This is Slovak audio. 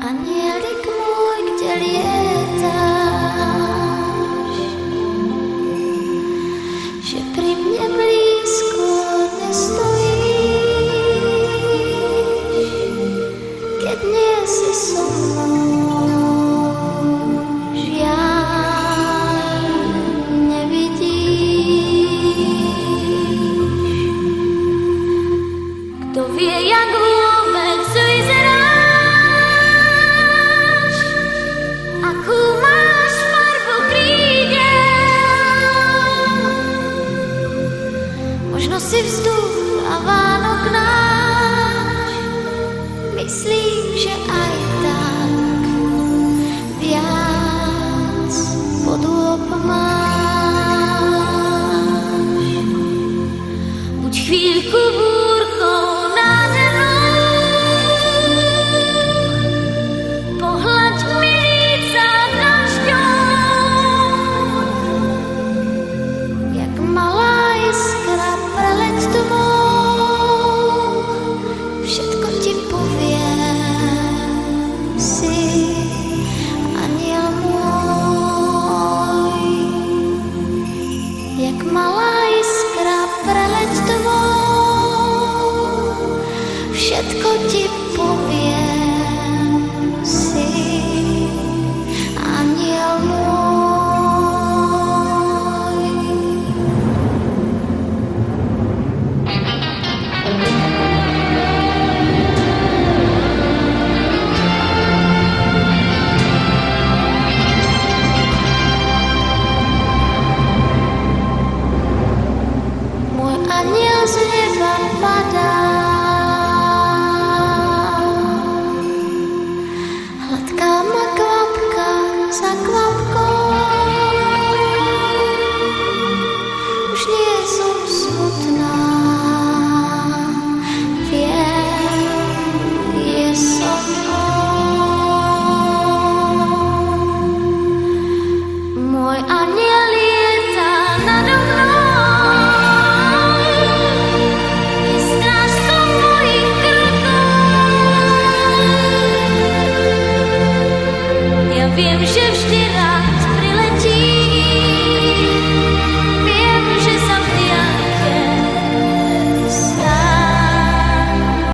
Anielik môj, kde lietáš, že pri mne blízko nestojíš, keď nie si so mnou, žiaľ nevidíš. Kto vie, jak vôbec vyzeráš, akú máš farbu krídel, možno si vzduch a Vánok náš, myslím, že aj tak viac podôb máš. Buď chvíľku búrkou nádhernou, pohľaď mi líca dažďom, jak malá iskra preleď tmou, všetko ti poviem, si aniel môj. Jak malá iskra preleď tmou, všetko ti poviem, si aniel môj. Môj aniel z neba padá, hladká ma kvapka za kvapkou, už nie som smutná, viem, je so mnou. Môj aniel lieta nado mnou, je strážcom mojich krokov. Ja viem, že